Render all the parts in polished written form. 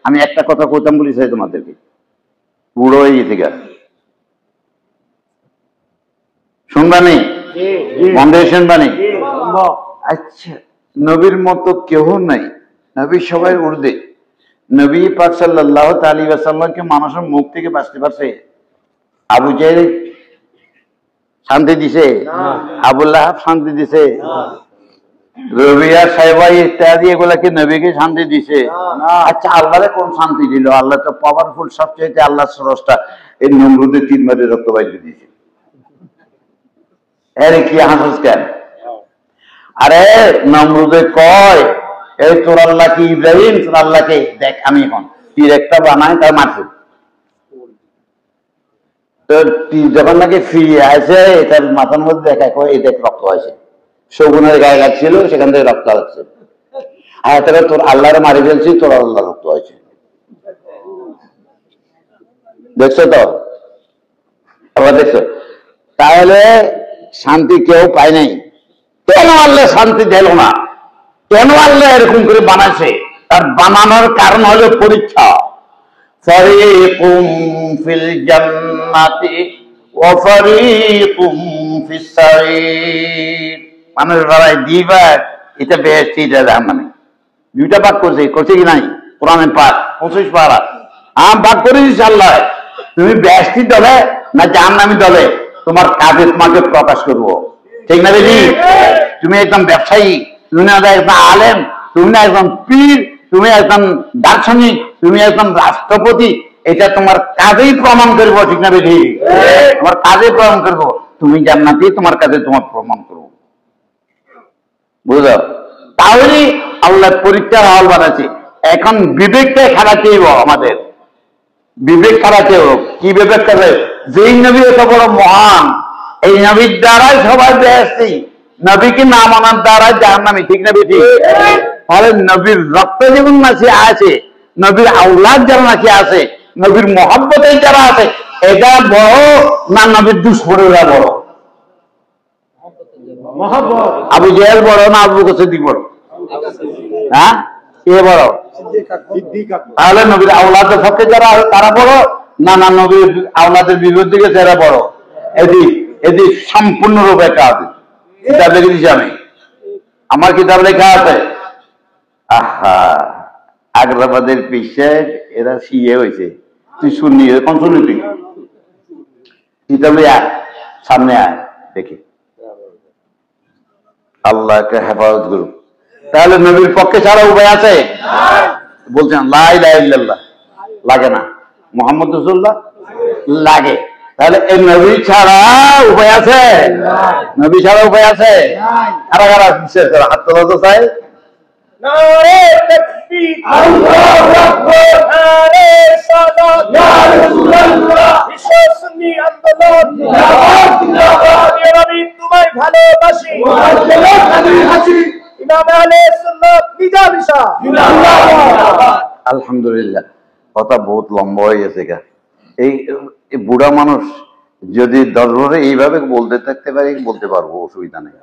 আমি একটা কথা কইতাম বলি চাই তোমাদেরকে, বুড়ো হয়ে গেছে গা, শুনবানি ফাউন্ডেশন বানি। আচ্ছা, নবীর মতো কেউ নাই, নবী সবাই উর্দে। নবী পাক সাল্লাল্লাহু আলাইহি ওয়াসাল্লামকে মানুষের মুখ থেকে বাঁচতে পারছে? আবু জাহেল শান্তি দিছে? আবু লাহাব শান্তি দিছে? রবিয়া সাহেবা ইত্যাদি এগুলাকে নবীকে শান্তি দিছে? আচ্ছা, আল্লাহরে কোন শান্তি দিল? আল্লাহ তো পাওয়ারফুল, সবচেয়ে আল্লাহ স্রষ্টা। এই নমরুদের 3 বারে রক্ত বাইরে দিয়েছে। আরে কি হাসস কেন? আরে নমরুদে কয়, এই তোর আল্লাহ কি ইব্রাহিম? তোর আল্লাহকে দেখ, আমি এখন তীর একটা বানাই, তার মারছে। তো তীর যখন নাকি ফিরে আসে, তার মাথার মধ্যে দেখা কয়, এই দেখ রক্ত হয়েছে, শগুনের গায়ে লাগছিল, সেখান থেকে রক্ত লাগছে। আর তবে তোর আল্লাহরে মারি ফেলছি, তোর আল্লাহ রক্ত হয়েছে। দেখছো তো? আবার দেখছো? তাহলে শান্তি কেউ পায় নাই। কেন আল্লাহ শান্তি দিল না? কেন আল্লাহ এরকম করে বানাইছে? তার বানানোর কারণ হলো পরীক্ষা। ফারিকুম ফিল জান্নাতি ওয়া ফারিকুম ফিস সাঈর। মানুষ ভাই দিবা, এটা বেহেশত, এটা জাহান্নামে। দুইটা ভাগ করছে কি নাই? কোরআনে পাক 25 পারা ভাগ করে দিয়েছে আল্লাহ। তুমি বেহেশতি দলে না জাহান্নামী দলে, তোমার কাজে তোমাকে প্রকাশ করবো, ঠিক না বেশি? তুমি একদম ব্যবসায়ী, তুমি না একদম আলেম, তুমি না একদম পীর, তুমি একদম দার্শনিক, তুমি একদম রাষ্ট্রপতি, এটা তোমার কাজেই প্রমাণ করবো, ঠিক না বেশি? তোমার কাজে প্রমাণ করবো তুমি জান্নাতি, তোমার কাজে তোমার প্রমাণ করবো, বুঝলো? তাহলে আল্লাহ পরীক্ষার হল বানাচ্ছে। এখন বিবেকটা খারাপ আমাদের, বিবেক খারাপ। কি বিবেক করে? যেই নবী এত বড় মহান, এই নবীর দ্বারাই সবাই বেহেশতি, নবীকে না মানার দ্বারাই জাহান্নামী, ঠিক না বেশি? ফলে নবীর রক্ত যেমন নাকি আছে, নবীর আওলাদ যারা নাকি আছে, নবীর মহব্বতে যারা আছে, এটা বড় না নবীর দুশ্মনেরা বড়? আবু জাহেল বড় না আবু বকর সিদ্দিক বড়? হ্যাঁ, কে বড়? তাহলে নবীর আওলাদের পক্ষে যারা তারা বড় না না নবীর আওলাদের বিরুদ্ধে গেছে এরা বড়? এদিক এদিক সম্পূর্ণরূপে কাজ। কিতাব লিখে দিচ্ছি আমি, আমার কিতাব লেখা আছে। আহা, আগ্রাবাদের পিছিয়ে এরা সিএ হয়েছে, তুই শুননি? কোন শুনলি তুই? কিতাব আয়, সামনে আয়, দেখি। আল্লাহকে হেফাজত করুক। তাহলে নবীর পক্ষে ছাড়া উপায় আছে? বলছেন লা ইলাহা ইল্লাল্লাহ লাগে না, মুহাম্মদ রাসূলুল্লাহ লাগে। তাহলে এই নবী ছাড়া উপায় আছে? নবী ছাড়া উপায় আছে? কারা কারা বিশ্বাস করে হাত তোলা তো চাই? নারে তাকবীর, আল্লাহু আকবার, নারে সালাত, ইয়া রাসূলুল্লাহ, বিশ্ব সুন্নি আন্দোলন জিন্দাবাদ জিন্দাবাদ। আমি তোমায় ভালোবাসি, ভালোবাসি। ইমাম আহলে সুন্নাত নিজামিশা জিন্দাবাদ। আলহামদুলিল্লাহ। কথা বহুত লম্বা হয়ে গেছে। এই বুড়া মানুষ যদি দরবারে এইভাবে বলতে থাকতে পারে, বলতে পারবো, অসুবিধা নেই।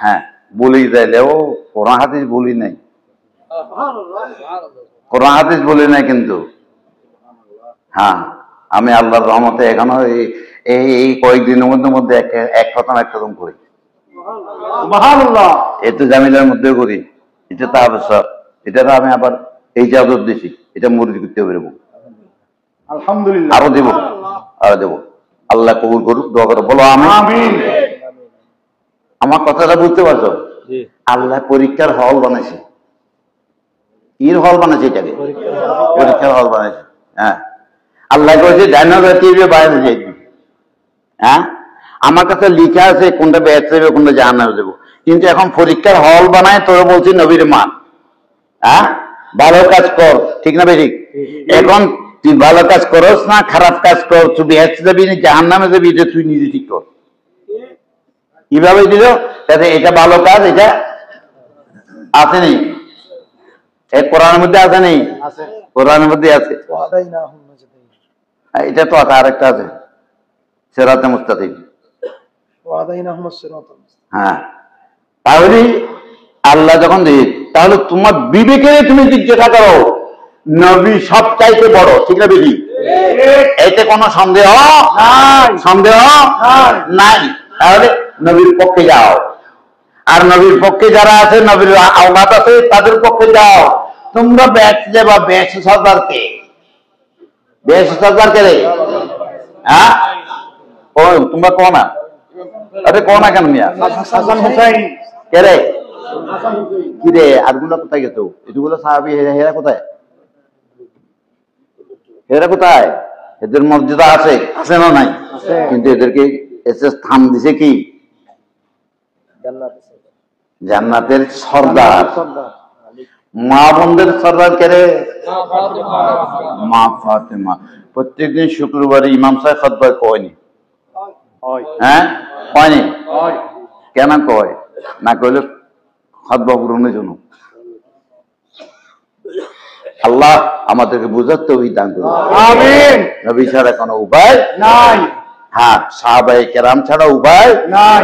হ্যাঁ, বলি যাইলেও কোরআন হাদিস বলি নাই, কোরআন হাদিস বলি নাই, কিন্তু হ্যাঁ, আমি আল্লাহর রহমতে এখনো এই কয়েকদিনের মধ্যে এক খতম করি। এতে জামিলার মধ্যে করি, এটা তাহাবসর, এটা আমি আবার এই চাদর দিছি, এটা মুরগি করতে পারবো, আলহামদুলিল্লাহ। আরো দেবো, আরো দেবো। আল্লাহ কবুল করুক, দোয়া করো, বলো আমিন। আমার কথাটা বুঝতে পারছো? আল্লাহ পরীক্ষার হল বানাইছে। ইর হল বানাইছে, এটাকে পরীক্ষার হল বানাইছে। হ্যাঁ, আল্লাহ করেছে জান্নাতে বাইরে যাইবি। হ্যাঁ, আমার কাছে লিখা আছে কোনটা বেহেশত যাবে, কোনটা জাহান্নামে যাবো, কিন্তু এখন পরীক্ষার হল বানায় তোরা বলছি নবীর মান। হ্যাঁ, ভালো কাজ কর, ঠিক না বেঠিক? এখন তুই ভালো কাজ করস না খারাপ কাজ কর, তুই বেহেশতে যাবি না জাহান্নামে যাবি, এটা তুই নিজে ঠিক কর। কিভাবে দিল? এটা ভালো কাজ, এটা আছে নেই? কোরআনের মধ্যে আছে নেই? কোরআনের মধ্যে আছে। এটা তো আছে, আরেকটা আছে সিরাতে মুস্তাকিম। হ্যাঁ, তাহলে আল্লাহ যখন দিই, তাহলে তোমার বিবেকে তুমি জিজ্ঞাসা করো, নবী সবচাইতে বড়, ঠিক না বেশি? এতে কোনো সন্দেহ নাই। তাহলে নবীর পক্ষে যাও, আর নবীর পক্ষে যারা আছে, নবীর আওলাদ আছে, তাদের পক্ষে যাও। তোমরা ব্যাস যাবা ব্যাস সরকারকে, ব্যাস সরকারকে রে, হ্যাঁ ও তোমরা কো না, আরে কো না কেন মিয়া? কে রে, কি রে? আরগুলো কোথায় গেছো? এগুলো সাহাবী, হেরা কোথায়? এরা কোথায়? এদের মর্যাদা আছে, আছে না নাই? কিন্তু এদেরকে এসে স্থান দিছে কি? জান্নাতের সর্দার, মা বোনদের সর্দার কেরে? মা ফাতেমা। প্রত্যেকদিন শুক্রবারে ইমাম সাহেব খুতবা কয়নি? হ্যাঁ কয়নি? কেন কয় না? কইলে খুতবা পূরণের জন্য। আল্লাহ আমাদেরকে বুঝার তৌফিক দান করুন, আমিন। নবী ছাড়া কোনো উপায় নাই, হ্যাঁ সাহাবায়ে কেরাম ছাড়া উপায় নাই,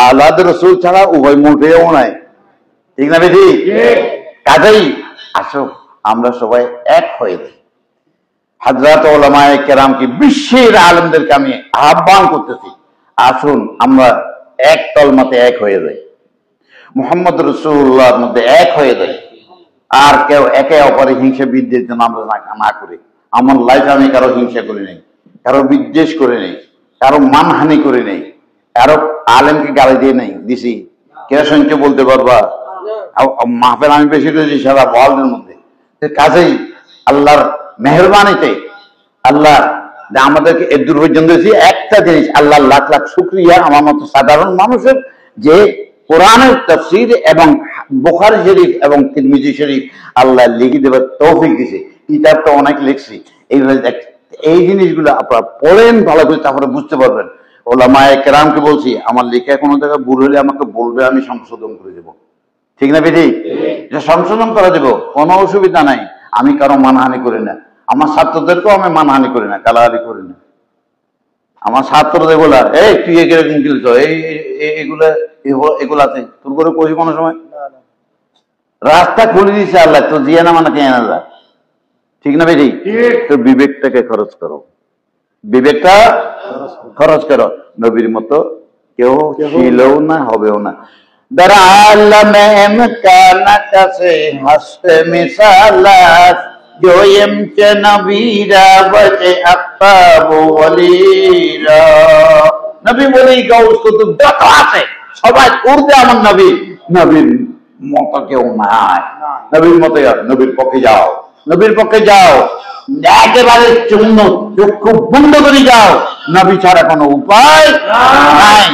আওলাদ রাসূল ছাড়া উপায় মোটেও নাই, ঠিক না বেশি? কাজেই আসো আমরা সবাই এক হয়ে যাই। হযরত উলামায়ে কেরামকে, বিশ্বের আলেমদেরকে আমি আহ্বান করতেছি, আসুন আমরা এক তলমাতে এক হয়ে যাই, মুহাম্মদ রাসূলুল্লাহর মধ্যে এক হয়ে যাই। আর কেউ একে অপরের হিংসা বিদ্বেষ যেন আমরা না করি। আমার লাইফে আমি কারো হিংসা করি নাই, কারো বিদ্বেষ করে নেই, কারো মানহানি করে নেই, কারো আলেমকে গালি দিয়ে নেই দিছি। কে শুনছে বলতে পারবা? মাহফিল আমি বেশি করেছি সারা ওয়ার্ল্ডের মধ্যে। কাজেই আল্লাহর মেহরবানিতে আল্লাহ আমাদেরকে এর দূর পর্যন্ত দিয়েছি। একটা জিনিস, আল্লাহ লাখ লাখ শুকরিয়া আমার মতো সাধারণ মানুষের, যে কোরআনের তাফসীর এবং বুখারী শরীফ এবং তিরমিজি শরীফ আল্লাহ লিখে দেবার তৌফিক দিয়েছে। কিতাব তো অনেক লিখছি, এই জিনিসগুলো আপনারা পড়েন ভালো করে, তারপরে বুঝতে পারবেন। উলামায়ে কেরামকে বলছি, আমার লেখা কোনো জায়গায় ভুল হলে আমাকে বলবে, আমি সংশোধন করে দেবো, ঠিক না বেদি? যে সংশোধন করে দেবো, কোনো অসুবিধা নাই। আমি কারো মানহানি করি না, আমার ছাত্রদেরকেও আমি মানহানি করি না, গালাগালি করি না। আমার ছাত্রদের বলা, এই তুই এরকম খেলছ, এগুলো আছে তোর করে কইছি কোনো সময়? রাস্তা খুলে দিয়েছে আল্লাহ, তো জিয়া না মানে কেনা যা, ঠিক না বেদি? তোর বিবেকটাকে খরচ করো, বিবেকটা খরচ করো। নবীর মতো কেউ ছিলও না, হবেও না। در عالم امکان کسی هست مثالت جویم چه نبی را وجه اقتاب ولی را নবী বলেই গাউস কুতুব যত আছে সবাই উর্দে আমার নবী, নবীর মতো কেউ নাই। নবীর মতো, নবীর পক্ষে যাও, নবীর পক্ষে যাও, একেবারে চক্ষু বন্ধ করে যাও। নবী ছাড়া কোনো উপায় নাই।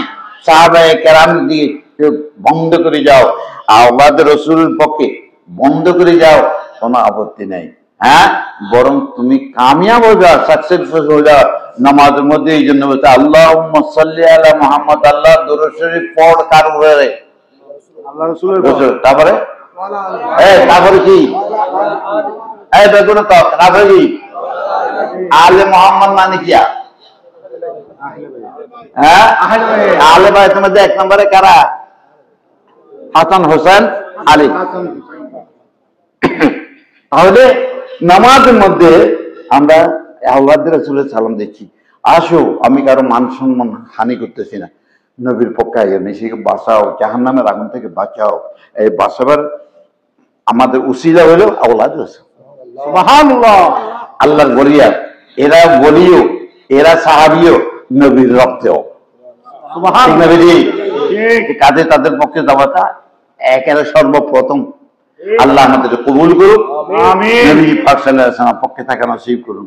সাহাবায়ে কেরাম দিয়ে বন্ধ করে যাও, আওলাদ রাসূলের পক্ষে বন্ধ করে যাও, কোনো আপত্তি নেই। হ্যাঁ, বরং তুমি কামিয়াব হয়ে যাও, সাকসেসফুল হয়ে যাও নামাজের মধ্যে। এই জন্য বলছে আল্লাহুম্মা সাল্লি আলা মুহাম্মদ, আল্লাহ দরুদ শরীফ পড় কার উপরে? আল্লাহ রাসূলের। তারপরে তারপরে কি? এই দেখুন তো, তারপরে কি? আলে মুহাম্মদ মানে কি? হ্যাঁ, আলে বাইতের মধ্যে এক নম্বরে কারা? হাসান, হোসেন, আলী। তাহলে নামাজের মধ্যে আমরা আওলাদ রাসূলের সালাম দিচ্ছি। আসো, আমি কারো মান সম্মান হানি করতেছি না, নবীর পক্ষে নিজেকে বাঁচাও, জাহান্নামের আগুন থেকে বাঁচাও। এই বাঁচাবার আমাদের উসিলা হলো আওলাদ রাসূল। সুবহানাল্লাহ। আল্লাহর বলিয়া, এরা বলিও, এরা সাহাবিও, নবীর রক্তেও। কাজে তাদের পক্ষে যাওয়াটা একেবারে সর্বপ্রথম। আল্লাহ আমাদের কবুল করুন, আমিন। নবী পাক সাল্লাল্লাহু আলাইহি ওয়াসাল্লাম পক্ষে থাকা নসিব করুন।